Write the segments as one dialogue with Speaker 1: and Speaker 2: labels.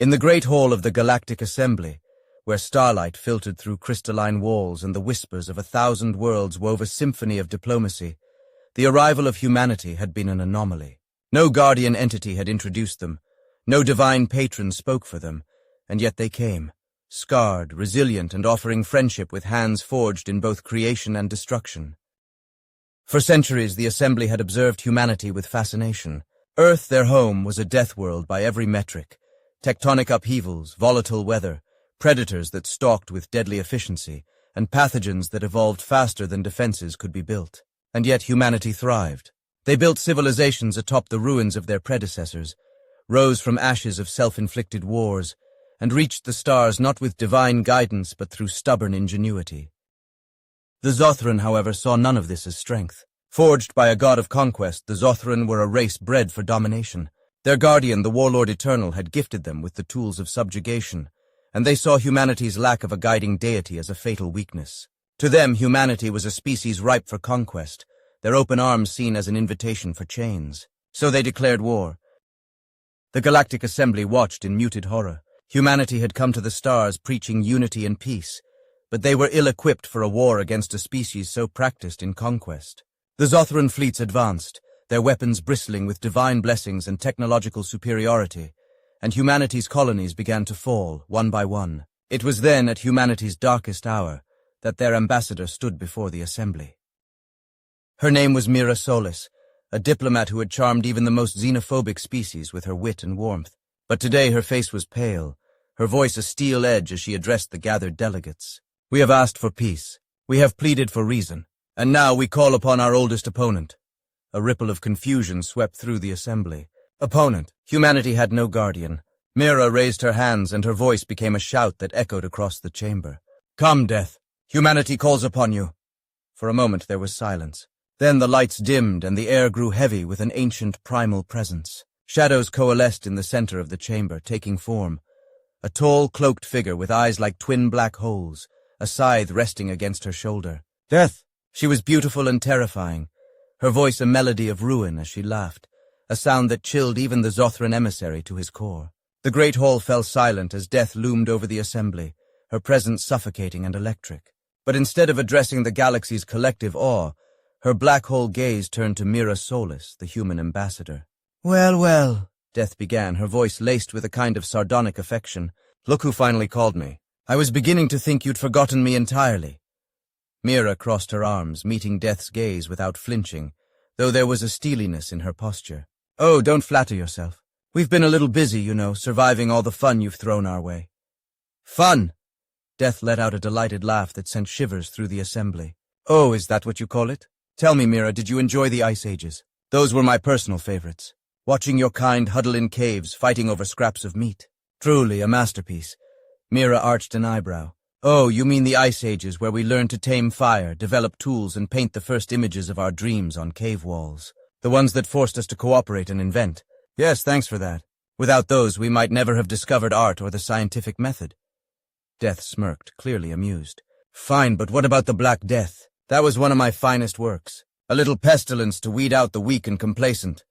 Speaker 1: In the great hall of the Galactic Assembly, where starlight filtered through crystalline walls and the whispers of 1,000 worlds wove a symphony of diplomacy, the arrival of humanity had been an anomaly. No guardian entity had introduced them, no divine patron spoke for them, and yet they came, scarred, resilient, and offering friendship with hands forged in both creation and destruction. For centuries, the Assembly had observed humanity with fascination. Earth, their home, was a death world by every metric. Tectonic upheavals, volatile weather, predators that stalked with deadly efficiency, and pathogens that evolved faster than defenses could be built. And yet humanity thrived. They built civilizations atop the ruins of their predecessors, rose from ashes of self-inflicted wars, and reached the stars not with divine guidance but through stubborn ingenuity. The Zothran, however, saw none of this as strength. Forged by a god of conquest, the Zothran were a race bred for domination. Their guardian, the Warlord Eternal, had gifted them with the tools of subjugation, and they saw humanity's lack of a guiding deity as a fatal weakness. To them, humanity was a species ripe for conquest, their open arms seen as an invitation for chains. So they declared war. The Galactic Assembly watched in muted horror. Humanity had come to the stars preaching unity and peace, but they were ill-equipped for a war against a species so practiced in conquest. The Zothran fleets advanced, their weapons bristling with divine blessings and technological superiority, and humanity's colonies began to fall, one by one. It was then, at humanity's darkest hour, that their ambassador stood before the Assembly. Her name was Mira Solis, a diplomat who had charmed even the most xenophobic species with her wit and warmth. But today her face was pale, her voice a steel edge as she addressed the gathered delegates. We have asked for peace. We have pleaded for reason. And now we call upon our oldest opponent. A ripple of confusion swept through the Assembly. Opponent. Humanity had no guardian. Mira raised her hands and her voice became a shout that echoed across the chamber. Come, Death. Humanity calls upon you. For a moment there was silence. Then the lights dimmed and the air grew heavy with an ancient primal presence. Shadows coalesced in the center of the chamber, taking form. A tall, cloaked figure with eyes like twin black holes, a scythe resting against her shoulder. Death! She was beautiful and terrifying, her voice a melody of ruin as she laughed, a sound that chilled even the Zothran emissary to his core. The great hall fell silent as Death loomed over the Assembly, her presence suffocating and electric. But instead of addressing the galaxy's collective awe, her black hole gaze turned to Mira Solis, the human ambassador. Well, well, Death began, her voice laced with a kind of sardonic affection. Look who finally called me. I was beginning to think you'd forgotten me entirely. Mira crossed her arms, meeting Death's gaze without flinching, though there was a steeliness in her posture. Oh, don't flatter yourself. We've been a little busy, you know, surviving all the fun you've thrown our way. Fun! Death let out a delighted laugh that sent shivers through the Assembly. Oh, is that what you call it? Tell me, Mira, did you enjoy the Ice Ages? Those were my personal favorites. Watching your kind huddle in caves, fighting over scraps of meat. Truly a masterpiece. Mira arched an eyebrow. Oh, you mean the Ice Ages, where we learned to tame fire, develop tools, and paint the first images of our dreams on cave walls. The ones that forced us to cooperate and invent. Yes, thanks for that. Without those, we might never have discovered art or the scientific method. Death smirked, clearly amused. Fine, but what about the Black Death? That was one of my finest works. A little pestilence to weed out the weak and complacent.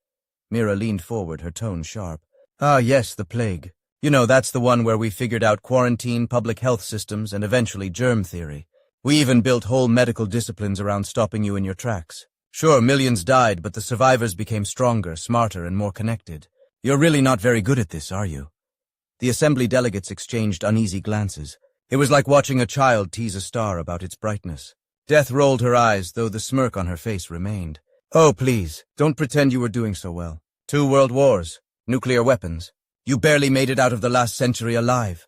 Speaker 1: Mira leaned forward, her tone sharp. Ah, yes, the plague. You know, that's the one where we figured out quarantine, public health systems, and eventually germ theory. We even built whole medical disciplines around stopping you in your tracks. Sure, millions died, but the survivors became stronger, smarter, and more connected. You're really not very good at this, are you? The Assembly delegates exchanged uneasy glances. It was like watching a child tease a star about its brightness. Death rolled her eyes, though the smirk on her face remained. Oh, please, don't pretend you were doing so well. 2 world wars, nuclear weapons. You barely made it out of the last century alive.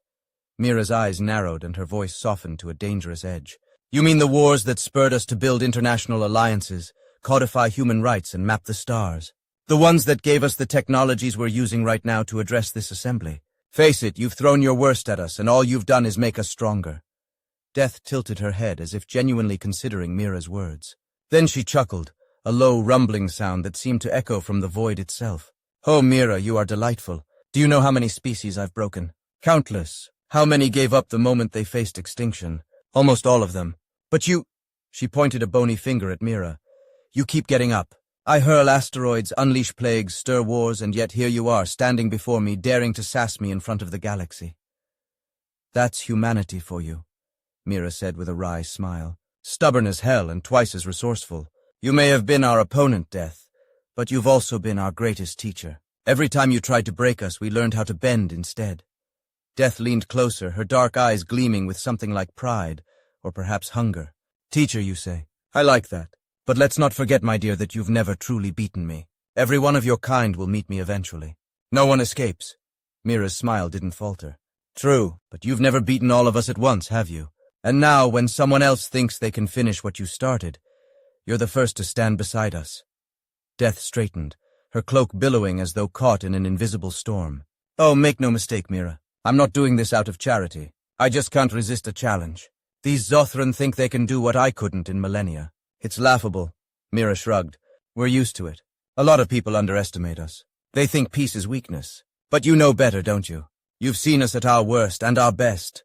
Speaker 1: Mira's eyes narrowed and her voice softened to a dangerous edge. You mean the wars that spurred us to build international alliances, codify human rights, and map the stars? The ones that gave us the technologies we're using right now to address this Assembly. Face it, you've thrown your worst at us, and all you've done is make us stronger. Death tilted her head as if genuinely considering Mira's words. Then she chuckled, a low rumbling sound that seemed to echo from the void itself. Oh, Mira, you are delightful. Do you know how many species I've broken? Countless. How many gave up the moment they faced extinction? Almost all of them. But you— She pointed a bony finger at Mira. You keep getting up. I hurl asteroids, unleash plagues, stir wars, and yet here you are, standing before me, daring to sass me in front of the galaxy. That's humanity for you, Mira said with a wry smile. Stubborn as hell and twice as resourceful. You may have been our opponent, Death, but you've also been our greatest teacher. Every time you tried to break us, we learned how to bend instead. Death leaned closer, her dark eyes gleaming with something like pride, or perhaps hunger. Teacher, you say? I like that. But let's not forget, my dear, that you've never truly beaten me. Every one of your kind will meet me eventually. No one escapes. Mira's smile didn't falter. True, but you've never beaten all of us at once, have you? And now, when someone else thinks they can finish what you started, you're the first to stand beside us. Death straightened, her cloak billowing as though caught in an invisible storm. Oh, make no mistake, Mira. I'm not doing this out of charity. I just can't resist a challenge. These Zothran think they can do what I couldn't in millennia. It's laughable. Mira shrugged. We're used to it. A lot of people underestimate us. They think peace is weakness. But you know better, don't you? You've seen us at our worst and our best.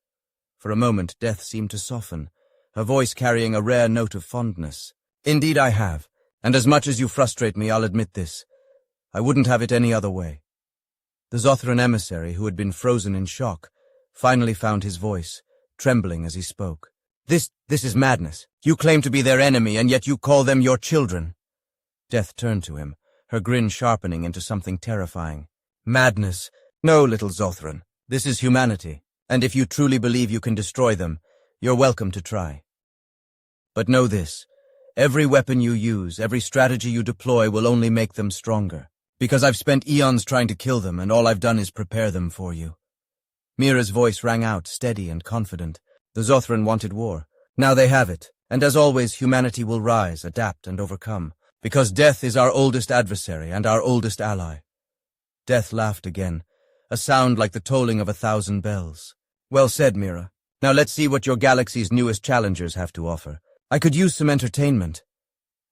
Speaker 1: For a moment, Death seemed to soften, her voice carrying a rare note of fondness. Indeed I have, and as much as you frustrate me, I'll admit this. I wouldn't have it any other way. The Zothran emissary, who had been frozen in shock, finally found his voice, trembling as he spoke. This is madness. You claim to be their enemy, and yet you call them your children. Death turned to him, her grin sharpening into something terrifying. Madness? No, little Zothran. This is humanity. And if you truly believe you can destroy them, you're welcome to try. But know this, every weapon you use, every strategy you deploy will only make them stronger, because I've spent eons trying to kill them, and all I've done is prepare them for you. Mira's voice rang out, steady and confident. The Zothran wanted war. Now they have it, and as always, humanity will rise, adapt, and overcome, because Death is our oldest adversary and our oldest ally. Death laughed again, a sound like the tolling of 1,000 bells. Well said, Mira. Now let's see what your galaxy's newest challengers have to offer. I could use some entertainment.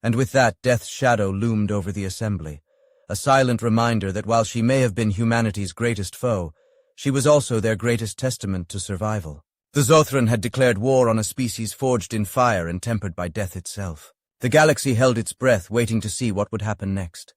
Speaker 1: And with that, Death's shadow loomed over the assembly, a silent reminder that while she may have been humanity's greatest foe, she was also their greatest testament to survival. The Zothran had declared war on a species forged in fire and tempered by death itself. The galaxy held its breath, waiting to see what would happen next.